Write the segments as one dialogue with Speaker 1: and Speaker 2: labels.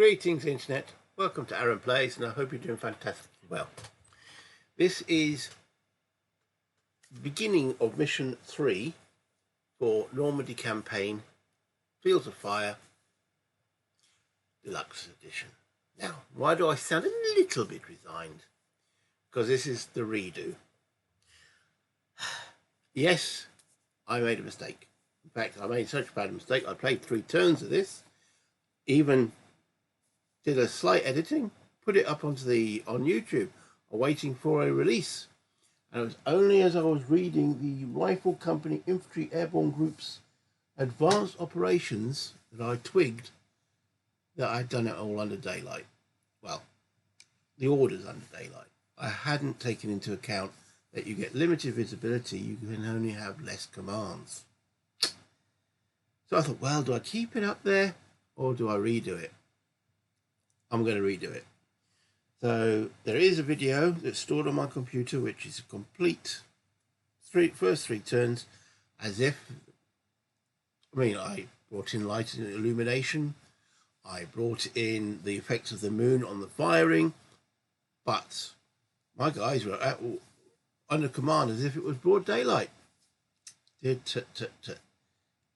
Speaker 1: Greetings Internet, welcome to Aaron Plays, and I hope you're doing fantastically well. This is the beginning of mission 3 for Normandy campaign, Fields of Fire, Deluxe Edition. Now, why do I sound a little bit resigned? Because this is the redo. Yes, I made a mistake. In fact, I made such a bad mistake, I played 3 turns of this, even did a slight editing, put it up on YouTube, waiting for a release. And it was only as I was reading the Rifle Company Infantry Airborne Group's advanced operations that I twigged that I'd done it all under daylight. Well, the orders under daylight. I hadn't taken into account that you get limited visibility, you can only have less commands. So I thought, well, do I keep it up there or do I redo it? I'm going to redo it. So there is a video that's stored on my computer, which is a complete first 3 turns, as if, I brought in light and illumination, I brought in the effects of the moon on the firing, but my guys were under command as if it was broad daylight. It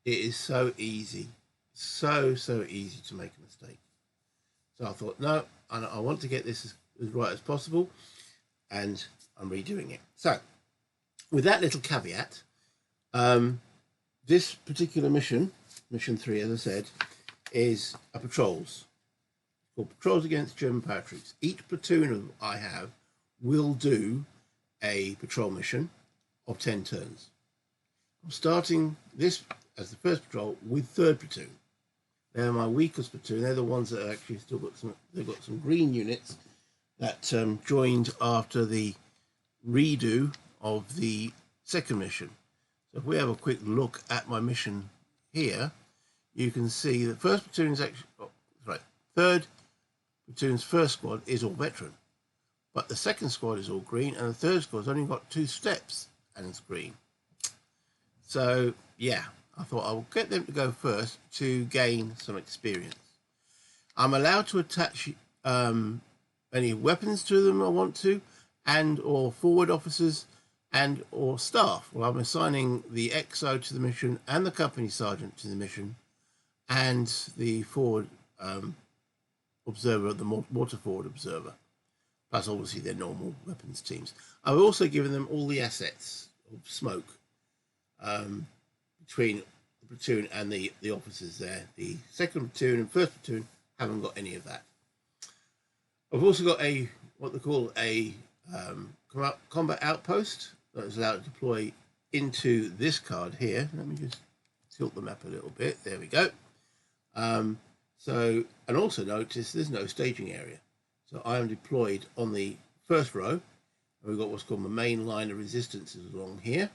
Speaker 1: is so easy, so easy to make a mistake. So I thought, no, I want to get this as right as possible, and I'm redoing it. So, with that little caveat, this particular mission 3, as I said, is a patrols. It's called Patrols Against German Paratroops. Each platoon I have will do a patrol mission of 10 turns. I'm starting this as the first patrol with 3rd Platoon. They're my weakest platoon. They're the ones that actually still got they've got some green units that joined after the redo of the 2nd mission. So if we have a quick look at my mission here, you can see that 1st platoon is actually, 3rd platoon's 1st squad is all veteran, but the 2nd squad is all green, and the 3rd squad's only got 2 steps and it's green. So yeah, I thought I will get them to go first to gain some experience. I'm allowed to attach any weapons to them I want to, and or forward officers and or staff. Well, I'm assigning the XO to the mission and the company sergeant to the mission, and the forward observer, the water forward observer, plus obviously their normal weapons teams. I've also given them all the assets of smoke between the platoon and the officers there. The 2nd platoon and 1st platoon haven't got any of that. I've also got what they call a combat outpost that is allowed to deploy into this card here. Let me just tilt the map a little bit. There we go. And also notice there's no staging area. So I am deployed on the 1st row, and we've got what's called my main line of resistances along here.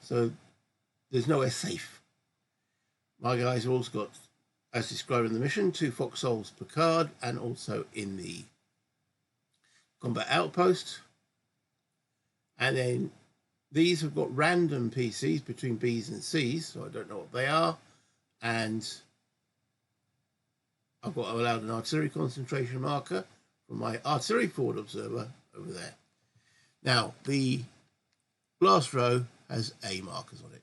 Speaker 1: So there's nowhere safe. My guys have also got, as described in the mission, 2 foxholes per card, and also in the combat outpost. And then these have got random PCs between B's and C's, so I don't know what they are. And I've allowed an artillery concentration marker from my artillery forward observer over there. Now, the last row has A markers on it.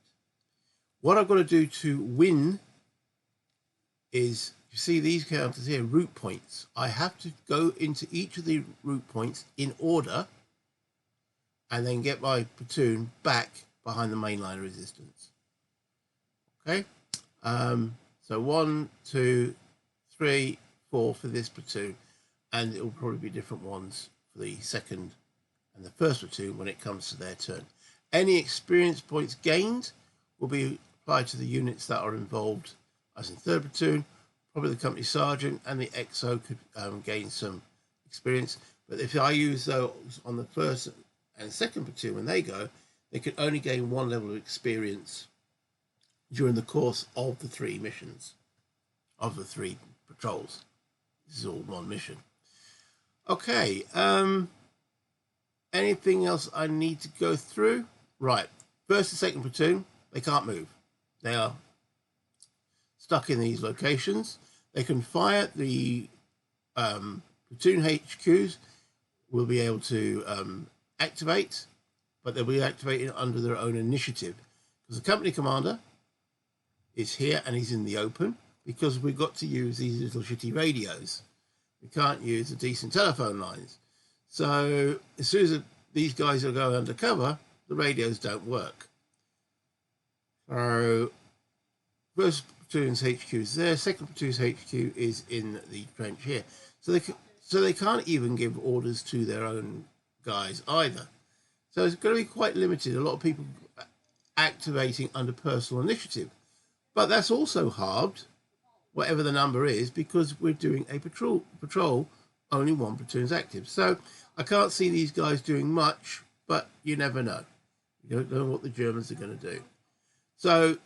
Speaker 1: What I've got to do to win is, you see these counters here, route points. I have to go into each of the route points in order and then get my platoon back behind the main line of resistance. Okay, so 1, 2, 3, 4 for this platoon, and it will probably be different ones for the 2nd and the 1st platoon when it comes to their turn. Any experience points gained will be applied to the units that are involved, as in 3rd platoon. Probably the company sergeant and the XO could gain some experience, but if I use those on the 1st and 2nd platoon when they go, they can only gain 1 level of experience during the course of the 3 missions, of the 3 patrols. This is all one mission. Okay, anything else I need to go through? Right, 1st and 2nd platoon, they can't move. They are stuck in these locations. They can fire the platoon HQs. Will be able to activate, but they'll be activating under their own initiative, because the company commander is here and he's in the open, because we've got to use these little shitty radios. We can't use the decent telephone lines. So as soon as these guys are going undercover, the radios don't work. So first platoon's HQ is there, second platoon's HQ is in the trench here. So they can't even give orders to their own guys either. So it's going to be quite limited. A lot of people activating under personal initiative. But that's also halved, whatever the number is, because we're doing a patrol, only one platoon's active. So I can't see these guys doing much, but you never know. You don't know what the Germans are going to do. So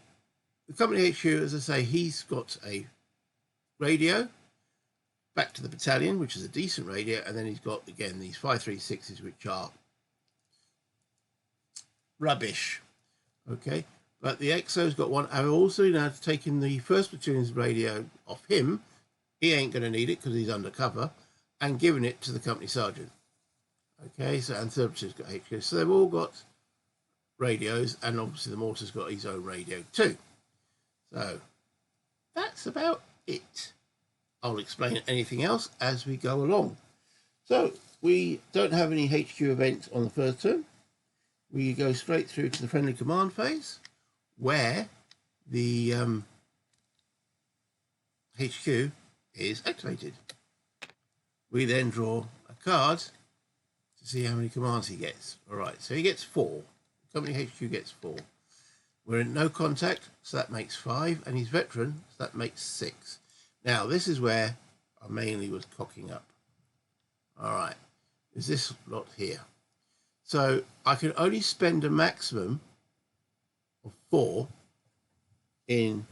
Speaker 1: the company HQ, as I say, he's got a radio back to the battalion, which is a decent radio, and then he's got, again, these 536s, which are rubbish. Okay, but the XO's got one. I've also now taken the first platoon's radio off him. He ain't going to need it because he's undercover, and given it to the company sergeant. Okay, so and third platoon's got HQ. So they've all got radios, and obviously the mortar's got his own radio too. So that's about it. I'll explain anything else as we go along. So we don't have any HQ events on the first turn. We go straight through to the friendly command phase, where the HQ is activated. We then draw a card to see how many commands he gets. All right, so he gets 4. Company HQ gets 4. We're in no contact, so that makes 5, and he's veteran, so that makes 6. Now, this is where I mainly was cocking up. All right, is this lot here. So I can only spend a maximum of 4 in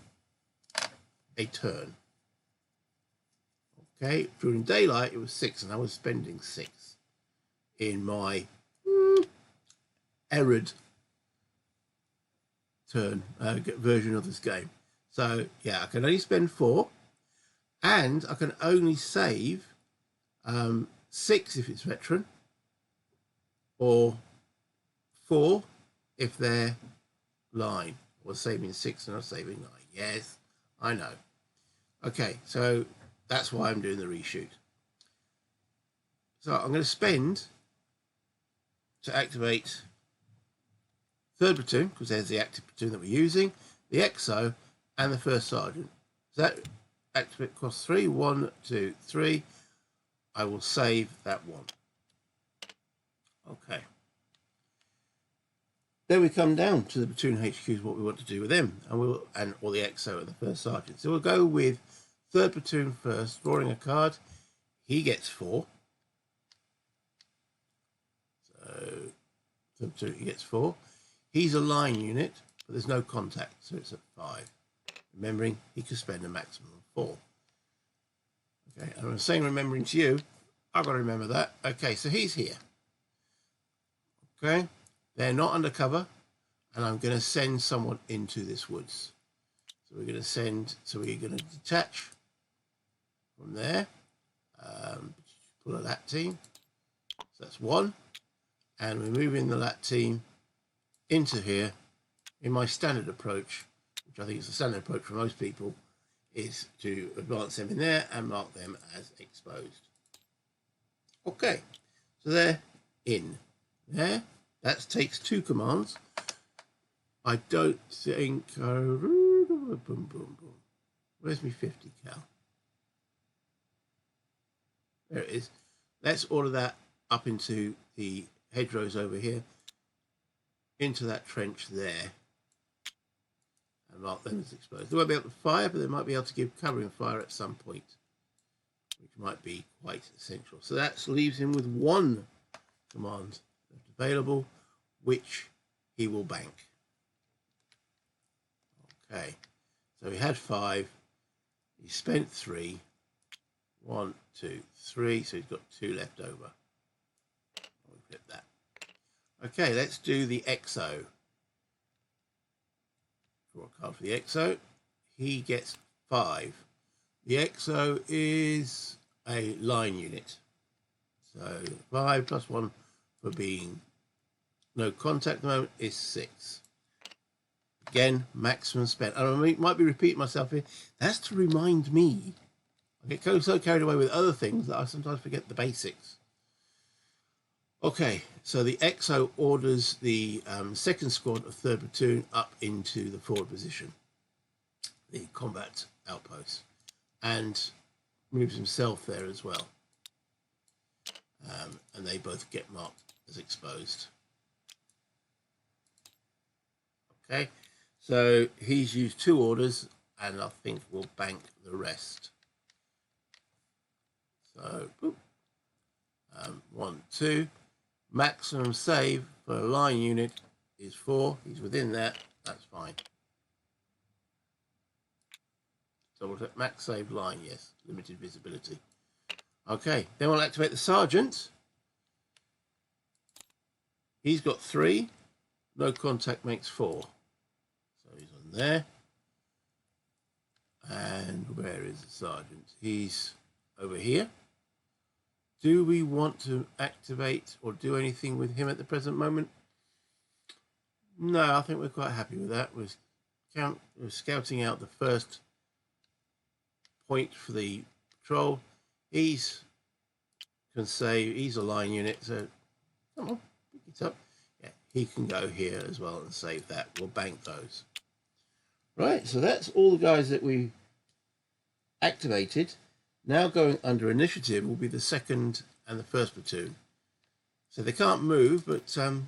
Speaker 1: a turn. Okay, during daylight it was 6, and I was spending 6 in my errand turn version of this game. So yeah, I can only spend 4, and I can only save 6 if it's veteran, or 4 if they're line. I was saving 6 and I was saving 9. Yes, I know. Okay, so that's why I'm doing the reshoot. So I'm going to spend to activate third platoon, because there's the active platoon that we're using, the XO, and the first sergeant. So that activate costs 3. 1, 2, 3. I will save that one. Okay. Then we come down to the platoon HQs, what we want to do with them, and or the XO and the first sergeant. So we'll go with third platoon first, drawing a card. He gets 4. So third platoon, he gets 4. He's a line unit, but there's no contact, so it's at 5. Remembering he can spend a maximum of 4. Okay, and I'm saying remembering to you, I've got to remember that. Okay, so he's here. Okay, they're not undercover, and I'm going to send someone into this woods. So we're going to detach from there. Pull a LAT team. So that's 1, and we're moving the LAT team into here. In my standard approach, which I think is the standard approach for most people, is to advance them in there and mark them as exposed. Okay, so they're in there. That takes 2 commands. I don't think... Where's my 50 cal? There it is. Let's order that up into the hedgerows over here, into that trench there, and mark them as exposed. They won't be able to fire, but they might be able to give covering fire at some point, which might be quite essential. So that leaves him with 1 command available, which he will bank. Okay, so he had 5, he spent 3, 1, 2, 3, so he's got 2 left over. We'll flip that. Okay, let's do the XO. Draw a card for the XO. He gets 5. The XO is a line unit. So 5 plus 1 for being no contact at the moment is 6. Again, maximum spent. And I might be repeating myself here. That's to remind me. I get so carried away with other things that I sometimes forget the basics. Okay, so the XO orders the second squad of 3rd Platoon up into the forward position, the combat outpost, and moves himself there as well. And they both get marked as exposed. Okay, so he's used 2 orders, and I think we'll bank the rest. So, boop. 1, 2. Maximum save for a line unit is 4. He's within that. That's fine. Double check. Max save line, yes. Limited visibility. Okay, then we'll activate the sergeant. He's got 3. No contact makes 4. So he's on there. And where is the sergeant? He's over here. Do we want to activate or do anything with him at the present moment? No, I think we're quite happy with that. We're scouting out the first point for the patrol. He's can save. He's a line unit, so come on, pick it up. Yeah, he can go here as well and save that. We'll bank those. Right, so that's all the guys that we activated. Now going under initiative will be the 2nd and the 1st platoon. So they can't move, but so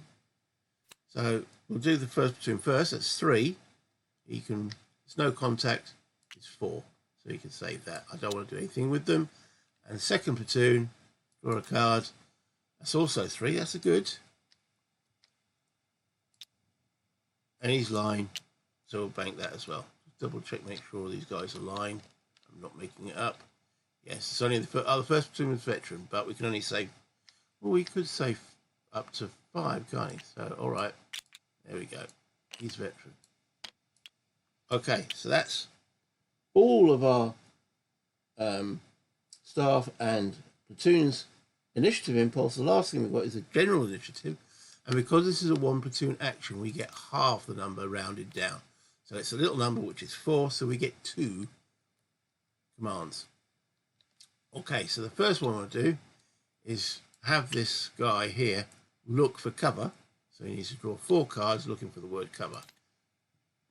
Speaker 1: we'll do the 1st platoon first. That's 3. He can. There's no contact. It's 4, so he can save that. I don't want to do anything with them. And 2nd platoon, draw a card. That's also 3. That's a good. And he's line, so we'll bank that as well. Double check, make sure all these guys are line. I'm not making it up. Yes, it's only the 1st platoon was veteran, but we can only save. Well, we could save up to 5, can't he? So, all right, there we go. He's veteran. Okay, so that's all of our staff and platoons initiative impulse. The last thing we've got is a general initiative, and because this is a 1 platoon action, we get half the number rounded down. So it's a little number, which is 4, so we get 2 commands. Okay, so the first one I want to do is have this guy here look for cover. So he needs to draw 4 cards looking for the word cover.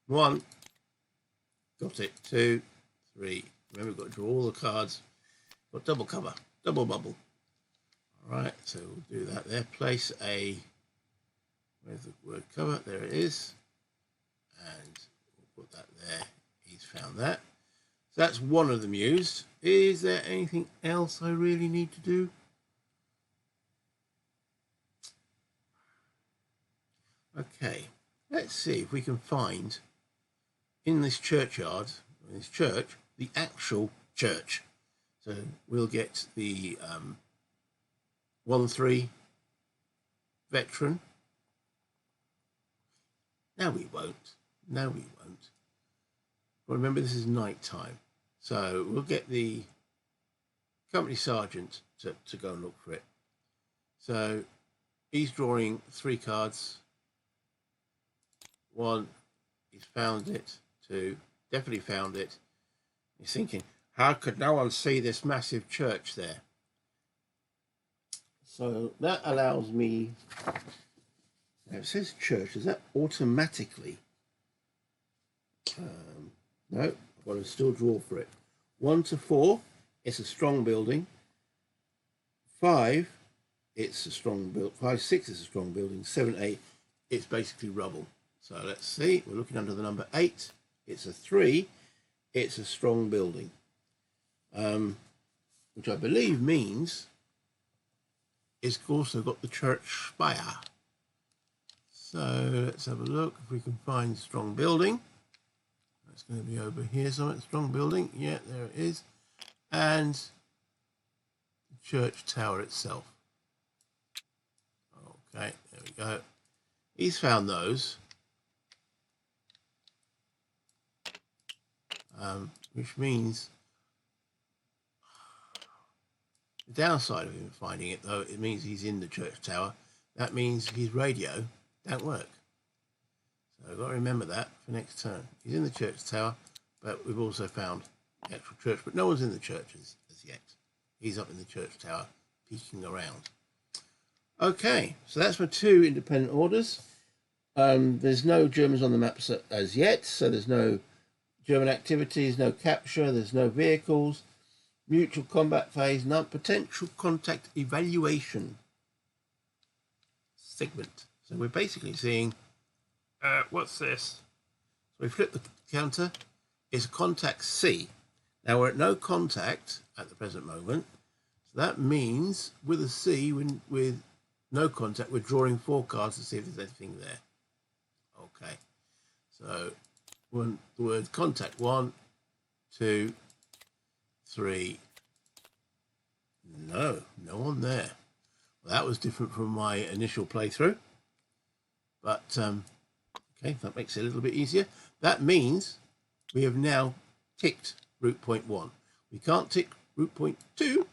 Speaker 1: 1, got it. 2, 3. Remember, we've got to draw all the cards. Got double cover, double bubble. All right, so we'll do that there. Place a, where's the word cover? There it is. And we'll put that there. He's found that. So that's one of them used. Is there anything else I really need to do? Okay, let's see if we can find in this churchyard, in this church, the actual church. So we'll get the 1-3 veteran. No, we won't. No, we won't. But remember, this is night time. So we'll get the company sergeant to go and look for it. So he's drawing 3 cards. 1, he's found it. 2, definitely found it. He's thinking, how could no one see this massive church there? So that allows me, now it says church, does that automatically? No, I've got to still draw for it. 1 to 4, it's a strong building. 5, it's a strong build. 5, 6 is a strong building. 7, 8, it's basically rubble. So let's see, we're looking under the number 8. It's a 3, it's a strong building. Which I believe means it's also got the church spire. So let's have a look if we can find strong building. It's going to be over here somewhere. Strong building, yeah, there it is. And the church tower itself. Okay, there we go. He's found those. Which means The downside of him finding it, though, it means he's in the church tower. That means his radio don't work. So I've got to remember that for next turn. He's in the church tower, but we've also found the actual church, but no one's in the churches as yet. He's up in the church tower, peeking around. Okay, so that's my 2 independent orders. There's no Germans on the map as yet, so there's no German activities, no capture, there's no vehicles, mutual combat phase, no potential contact evaluation segment. So we're basically seeing, what's this? So we flip the counter, it's a contact C. Now we're at no contact at the present moment, so that means with a C, with no contact, we're drawing 4 cards to see if there's anything there. Okay, so when the word contact, 1, 2, 3, no one there. Well, that was different from my initial playthrough, but okay, that makes it a little bit easier. That means we have now ticked route point 1. We can't tick route point 2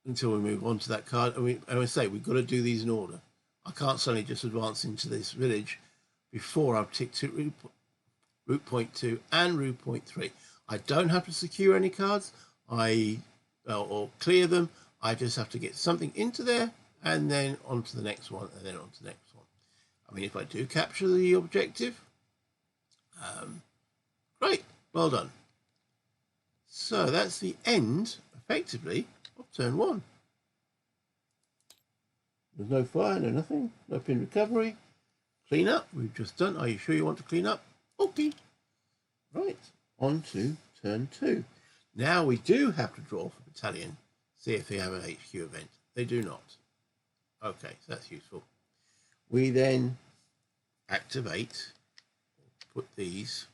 Speaker 1: until we move on to that card. And I say we've got to do these in order. I can't suddenly just advance into this village before I've ticked route point 2 and route point 3. I don't have to secure any cards or clear them. I just have to get something into there and then on to the next one and then on to the next one. I mean, if I do capture the objective, great, well done. So that's the end, effectively, of turn 1. There's no fire, no nothing, no pin recovery. Clean up, we've just done. Are you sure you want to clean up? Okay. Right, on to turn 2. Now we do have to draw for battalion, see if they have an HQ event. They do not. Okay, so that's useful. We then activate, put these.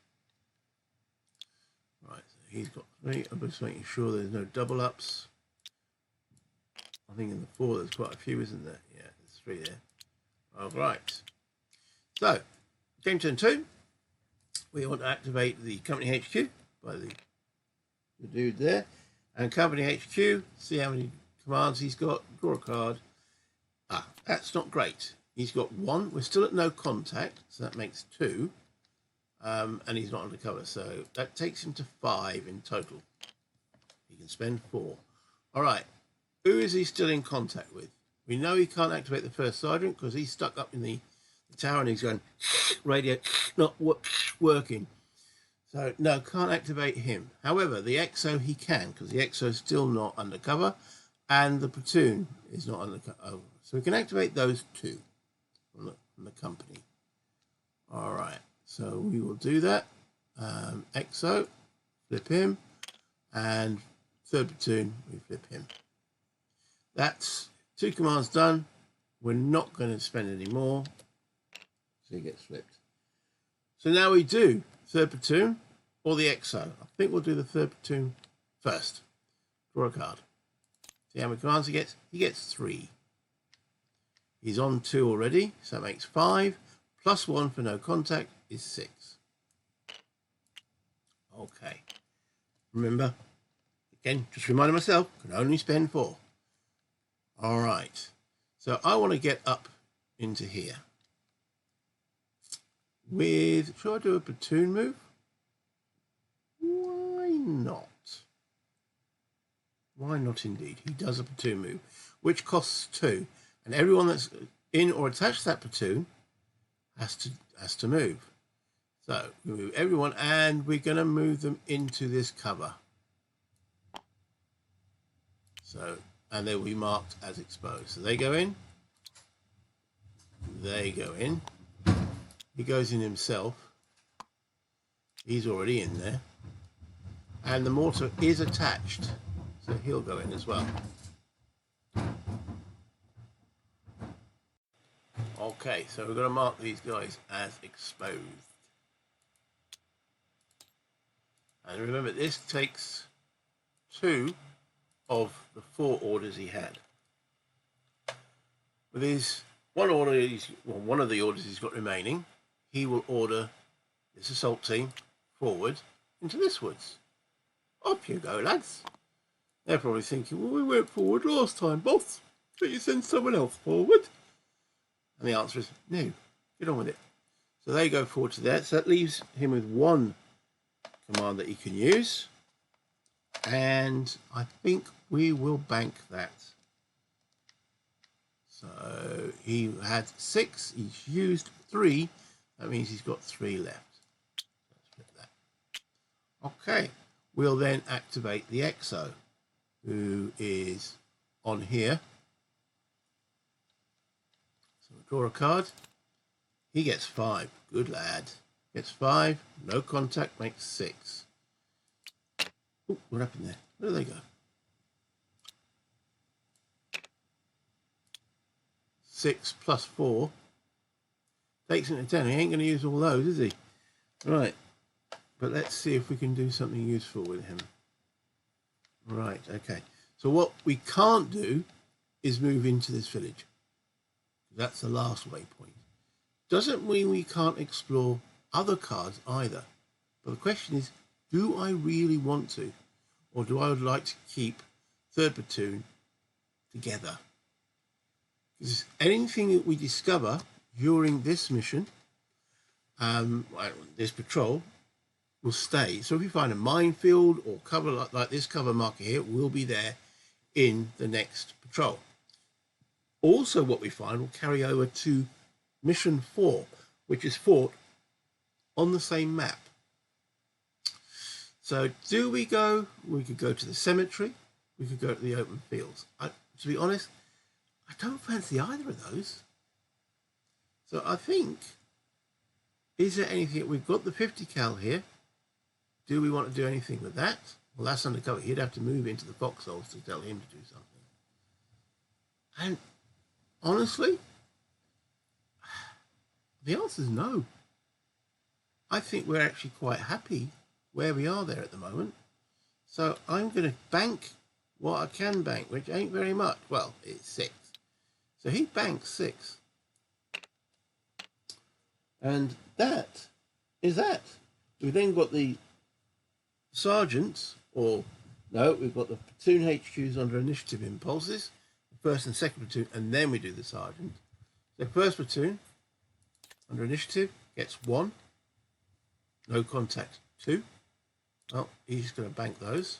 Speaker 1: Right, so he's got 3. I'm just making sure there's no double ups. I think in the 4 there's quite a few, isn't there? Yeah, there's 3 there. All right. So, game turn 2. We want to activate the company HQ by the dude there. And company HQ, see how many commands he's got. Draw a card. Ah, that's not great. He's got 1. We're still at no contact, so that makes 2. And he's not undercover, so that takes him to 5 in total. He can spend 4. All right. Who is he still in contact with? We know he can't activate the first sergeant because he's stuck up in the tower and he's going, radio not working. So, no, can't activate him. However, the XO he can, because the XO is still not undercover and the platoon is not undercover. So we can activate those 2 from the company. All right, so we will do that. XO, flip him, and 3rd platoon, we flip him. That's 2 commands done. We're not going to spend any more. So he gets flipped. So now we do 3rd platoon or the XO. I think we'll do the 3rd platoon first. Draw a card. See how many commands he gets? He gets 3. He's on 2 already, so that makes 5. Plus 1 for no contact is 6. Okay. Remember, again, just reminding myself, can only spend 4. All right, so I want to get up into here. Shall I do a platoon move? Why not? Why not indeed? He does a platoon move, which costs 2. And everyone that's in or attached to that platoon has to move. So we move everyone and we're going to move them into this cover. So, and they will be marked as exposed. So they go in. They go in. He goes in himself. He's already in there. And the mortar is attached. So he'll go in as well. Okay, so we're going to mark these guys as exposed. And remember, this takes 2 of the 4 orders he had. With his one of the orders he's got remaining, he will order this assault team forward into this woods. Up you go, lads. They're probably thinking, well, we went forward last time, boss. Can't you send someone else forward? And the answer is no. Get on with it. So they go forward to that. So that leaves him with one command that he can use. And I think we will bank that. So he had 6. He's used 3. That means he's got 3 left. Let's flip that. Okay. We'll then activate the EXO, who is on here. So we'll draw a card. He gets 5. Good lad. Gets 5. No contact makes 6. Ooh, what happened there? Where do they go? 6 plus 4 takes him to 10. He ain't going to use all those, is he? Right. But let's see if we can do something useful with him. Right, okay. So what we can't do is move into this village. That's the last waypoint. Doesn't mean we can't explore other cards either. But the question is, do I really want to? Or do I would like to keep 3rd Platoon together? Because anything that we discover during this mission, this patrol, will stay. So if we find a minefield or cover like this cover marker here, will be there in the next patrol. Also what we find will carry over to mission 4, which is fought on the same map. So do we go? We could go to the cemetery. We could go to the open fields. To be honest, I don't fancy either of those. So I think, is there anything? We've got the 50 cal here. Do we want to do anything with that? Well, that's undercover. He'd have to move into the foxholes to tell him to do something. And honestly, the answer is no. I think we're actually quite happy where we are there at the moment. So I'm going to bank what I can bank, which ain't very much. Well, it's 6. So he banks 6. And that is that. We've then got the sergeants, or no, we've got the platoon HQs under initiative impulses, the 1st and 2nd platoon, and then we do the sergeant. The 1st platoon under initiative gets 1. No contact, 2. Well, he's going to bank those.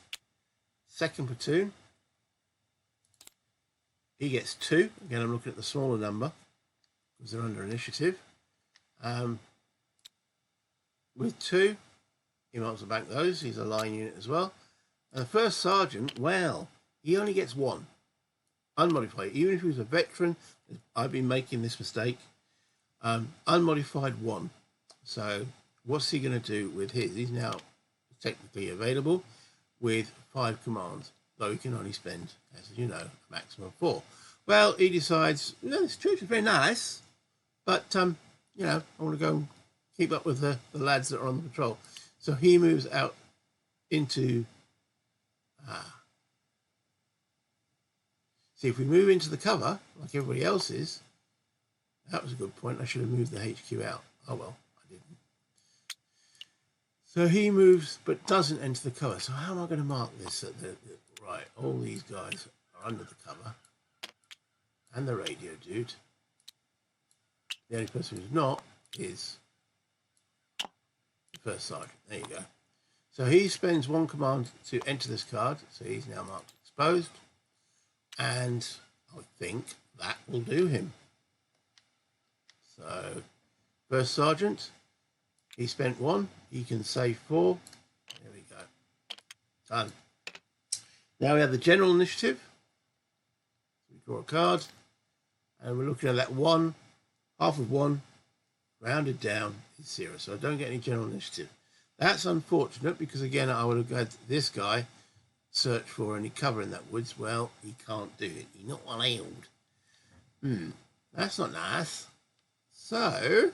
Speaker 1: 2nd platoon, he gets 2. Again, I'm looking at the smaller number because they're under initiative. With 2, he might as well bank those. He's a line unit as well. And the 1st sergeant, well, he only gets 1. Unmodified. Even if he was a veteran, I've been making this mistake. Unmodified 1. So what's he going to do with his? He's now technically available with 5 commands, though he can only spend, as you know, a maximum of 4. Well, he decides, this church is very nice, but, you know, I want to go and keep up with the lads that are on the patrol. So he moves out into... See, if we move into the cover, like everybody else is, that was a good point. I should have moved the HQ out. Oh, well, I didn't. So he moves, but doesn't enter the cover. So how am I going to mark this? Right, all these guys are under the cover. And the radio dude. The only person who's not is the 1st sergeant. There you go. So he spends 1 command to enter this card. So he's now marked exposed. And I think that will do him. So 1st sergeant, he spent 1. He can save 4. There we go. Done. Now we have the general initiative. We draw a card. And we're looking at that 1. Half of 1, rounded down, is 0. So I don't get any general initiative. That's unfortunate because, again, I would have had this guy search for any cover in that woods. Well, he can't do it. He's not one-heeled. That's not nice. So,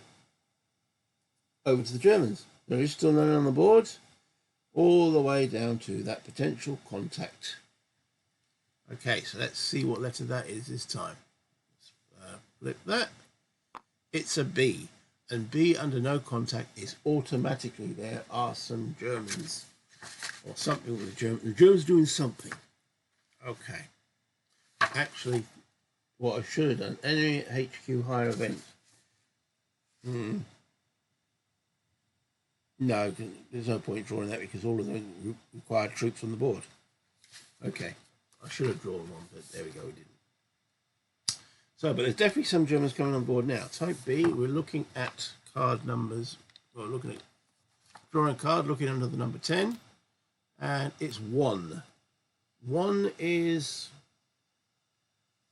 Speaker 1: over to the Germans. There is still none on the board, all the way down to that potential contact. Okay, so let's see what letter that is this time. Let's flip that. It's a B, and B under no contact is automatically there are some Germans, or something with the Germans. The Germans doing something. Okay. Actually, what I should have done, enemy HQ higher event. No, there's no point drawing that because all of them required troops on the board. Okay, I should have drawn one, but there we go, we didn't. So, but there's definitely some Germans coming on board now. Type B, we're looking at card numbers. Well, looking at drawing a card, looking under the number 10, and it's 1. 1 is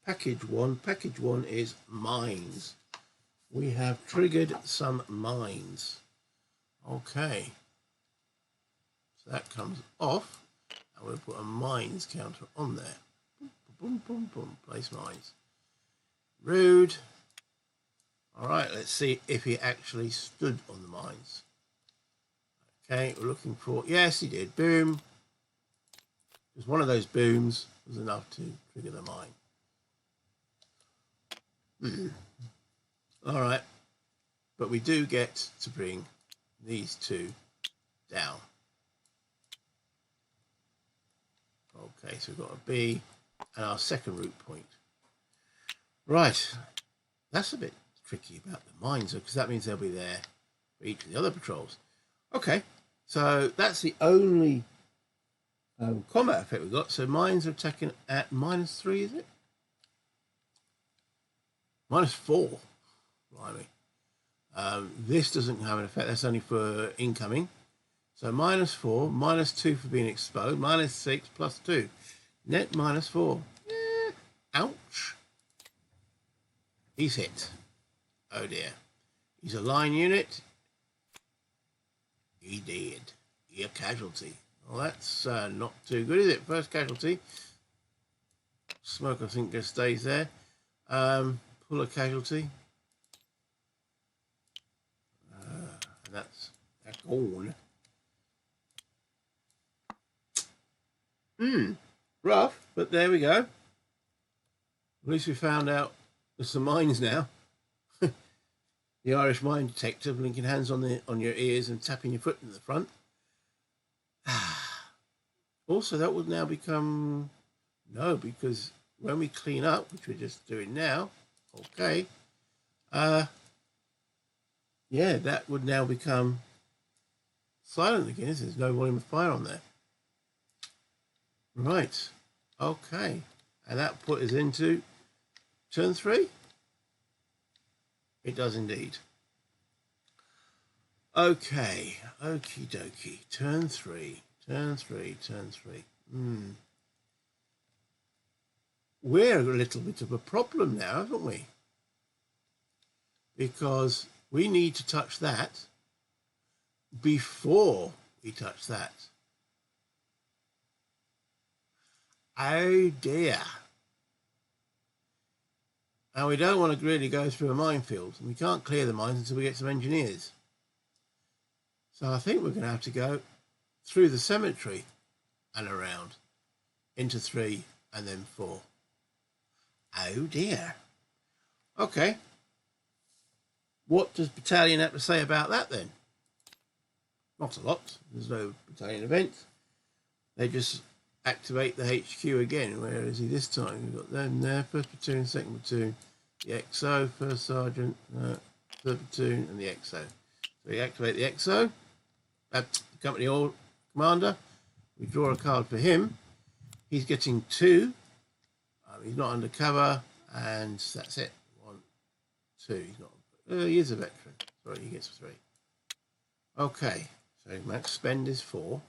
Speaker 1: package 1. Package 1 is mines. We have triggered some mines. Okay. So that comes off, and we'll put a mines counter on there. Boom, boom, boom, boom. Place mines. Rude. All right, let's see if he actually stood on the mines. Okay, we're looking for... Yes, he did. Boom. Because one of those booms was enough to trigger the mine. All right. But we do get to bring these two down. Okay, so we've got a B and our second route point. Right. That's a bit tricky about the mines, because that means they'll be there for each of the other patrols. Okay, so that's the only combat effect we've got. So mines are attacking at -3, is it? -4. Blimey. This doesn't have an effect. That's only for incoming. So -4, -2 for being exposed, -6 +2. Net -4. Ouch. He's hit. Oh dear. He's a line unit. He did. He a casualty. Well, that's not too good, is it? First casualty. Smoke, I think, just stays there. Pull a casualty. And that's gone. Rough, but there we go. At least we found out there's some mines now. The Irish mine detector, blinking hands on your ears and tapping your foot in the front. Also, that would now become... No, because when we clean up, which we're just doing now, okay, yeah, that would now become silent again. There's no volume of fire on there. Right, okay, and that put us into turn 3. It does indeed. Okay, okie dokie. Turn 3. We're a little bit of a problem now, haven't we? Because we need to touch that before we touch that. Oh dear. Now, we don't want to really go through a minefield, and we can't clear the mines until we get some engineers. So I think we're going to have to go through the cemetery and around into 3 and then 4. Oh dear. Okay. What does battalion have to say about that then? Not a lot. There's no battalion event. They just activate the HQ again. Where is he this time? We've got them there. First platoon, second platoon, the XO, first sergeant, third platoon, and the XO. So we activate the XO. Company commander. We draw a card for him. He's getting 2. He's not undercover, and that's it. 1, 2. He's not. He is a veteran. Sorry, he gets 3. Okay, so max spend is 4.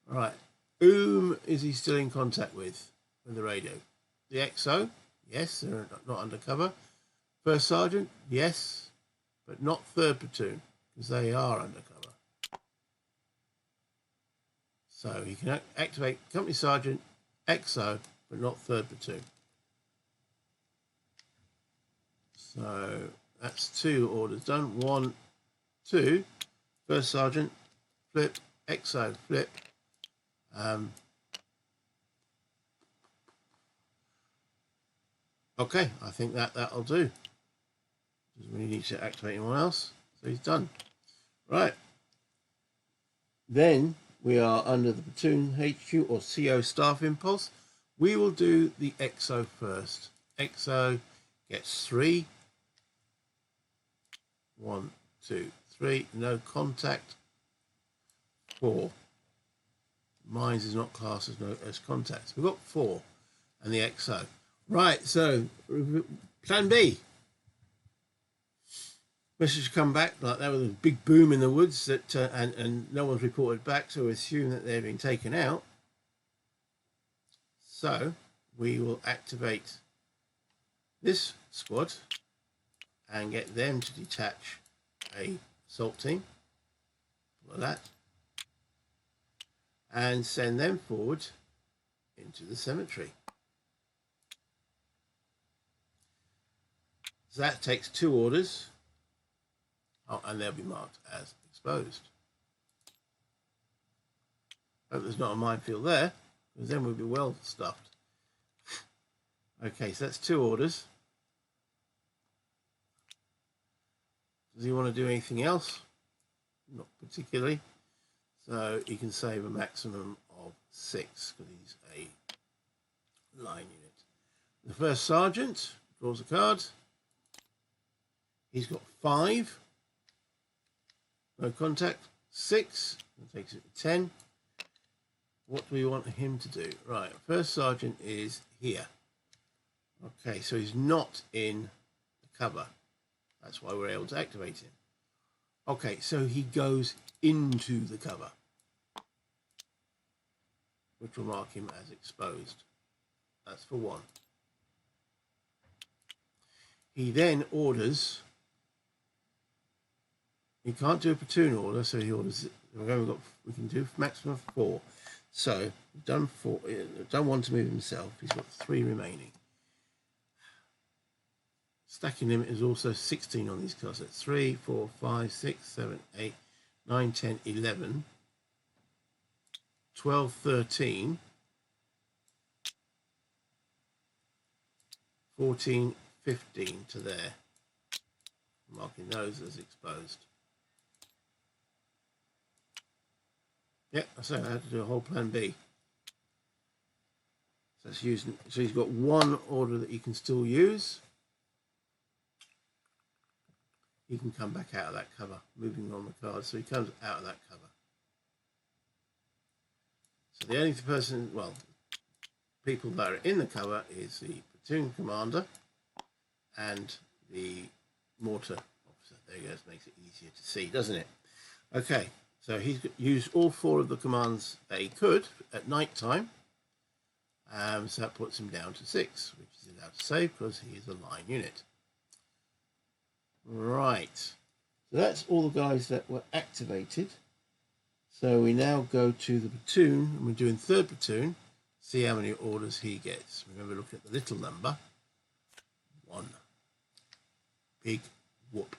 Speaker 1: All right. Whom is he still in contact with the radio? The XO? Yes, they're not undercover. First sergeant? Yes, but not third platoon, because they are undercover. So he can activate company sergeant, XO, but not third platoon. So that's 2 orders done. 1, 2. First sergeant, flip, XO, flip. Okay, I think that'll do. Doesn't really need to activate anyone else. So he's done. Right. Then we are under the platoon HQ or CO staff impulse. We will do the XO first. XO gets 3. 1, 2, 3. No contact. 4. Mines is not classed as contacts. We've got 4 and the XO. Right, so plan B. Message come back like that with a big boom in the woods that and no one's reported back, so we assume that they've been taken out. So we will activate this squad and get them to detach a assault team like that and send them forward into the cemetery. So that takes 2 orders. Oh, and they'll be marked as exposed. Hope there's not a minefield there, because then we'll be well stuffed. Okay, so that's 2 orders. Does he want to do anything else? Not particularly. So he can save a maximum of 6, because he's a line unit. The first sergeant draws a card. He's got 5. No contact. 6. That takes it to 10. What do we want him to do? Right, first sergeant is here. Okay, so he's not in the cover. That's why we're able to activate him. Okay, so he goes into the cover, which will mark him as exposed. That's for 1. He then orders. He can't do a platoon order, so he orders. We can do maximum of 4. So we've done 4. Done 1 to move himself. He's got 3 remaining. Stacking limit is also 16 on these cards. That's 3, 4, 5, 6, 7, 8, 9, 10, 11, 12, 13, 14, 15 to there. Marking those as exposed. Yeah, so I had to do a whole plan B. So that's using. So he's got 1 order that he can still use. He can come back out of that cover, moving on the card. So he comes out of that cover. So the only person, well, people that are in the cover is the platoon commander and the mortar officer. There he goes. Makes it easier to see, doesn't it? Okay. So he's used all 4 of the commands that he could at night time. So that puts him down to 6, which is allowed to save because he is a line unit. Right. So that's all the guys that were activated. So we now go to the platoon, and we're doing 3rd platoon. See how many orders he gets. Remember, look at the little number. 1. Big whoop.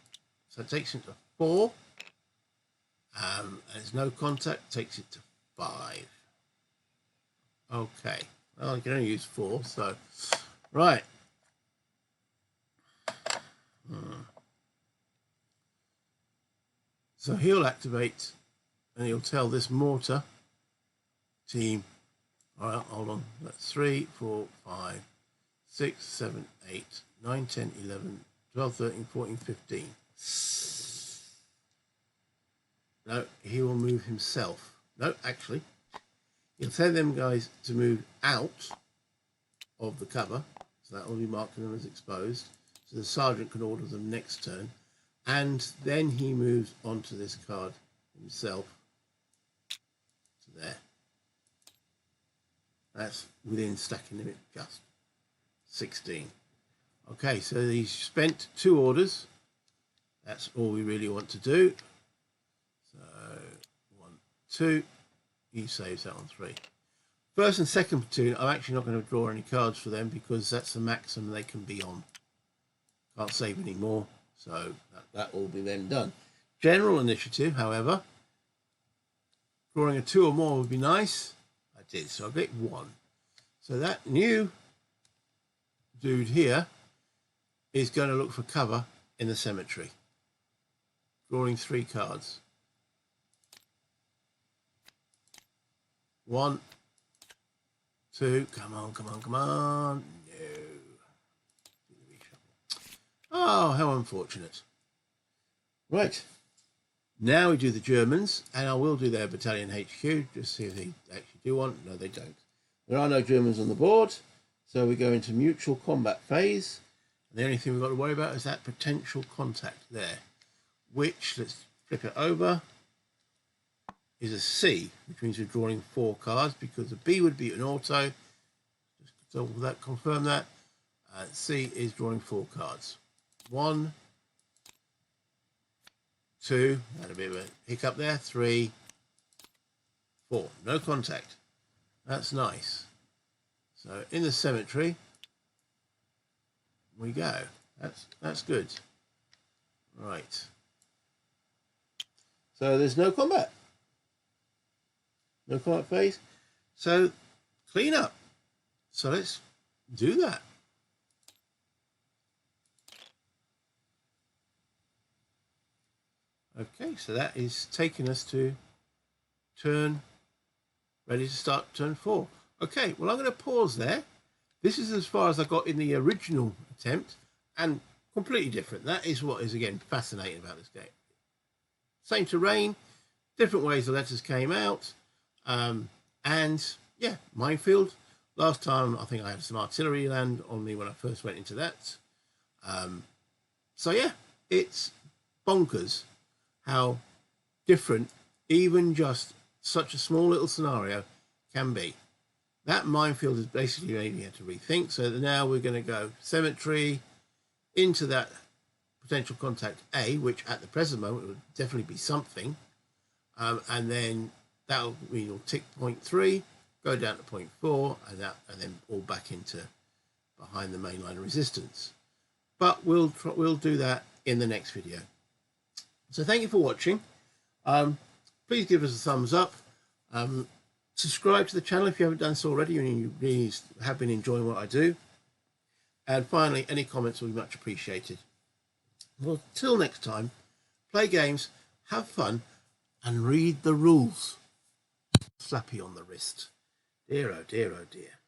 Speaker 1: So it takes him to 4. And there's no contact, takes it to 5. Okay, well, I can only use 4, so right. So he'll activate and he'll tell this mortar team, all right, hold on, that's 3, 4, 5, 6, 7, 8, 9, 10, 11, 12, 13, 14, 15. No, he will move himself. No, actually, he'll tell them guys to move out of the cover. So that will be marking them as exposed. So the sergeant can order them next turn. And then he moves onto this card himself to there. That's within stacking limit, just 16. Okay, so he's spent 2 orders. That's all we really want to do. So 1, 2, he saves that on 3. First and second platoon, I'm actually not going to draw any cards for them because that's the maximum they can be on. Can't save any more, so that will be then done. General initiative, however, drawing a 2 or more would be nice. I did, so I get 1. So that new dude here is going to look for cover in the cemetery. Drawing 3 cards. 1, 2. Come on, come on, come on. No. Oh, how unfortunate. Right. Now we do the Germans, and I will do their battalion HQ, just see if they actually do one. No, they don't. There are no Germans on the board, so we go into mutual combat phase. And the only thing we've got to worry about is that potential contact there, which, let's flip it over, is a C, which means we're drawing 4 cards, because the B would be an auto. Just double that, confirm that. C is drawing 4 cards. 1, 2, had a bit of a hiccup there, 3, 4, no contact. That's nice. So in the cemetery we go. That's good. Right. So there's no combat. No combat phase. So clean up. So let's do that. Okay, so that is taking us to turn, ready to start turn 4. Okay, well, I'm going to pause there. This is as far as I got in the original attempt, and completely different. That is what is, again, fascinating about this game. Same terrain, different ways the letters came out, and yeah, minefield. Last time, I think I had some artillery land on me when I first went into that. So yeah, it's bonkers how different even just such a small little scenario can be. That minefield has basically made me have to rethink. So now we're going to go cemetery into that potential contact A, which at the present moment would definitely be something. And then that'll mean you'll tick point 3, go down to point 4, and then all back into behind the main line of resistance. But we'll do that in the next video. So thank you for watching. Please give us a thumbs up. Subscribe to the channel if you haven't done so already and you really have been enjoying what I do. And finally, any comments will be much appreciated. Well, till next time, play games, have fun, and read the rules. Slappy on the wrist. Dear, oh dear, oh dear.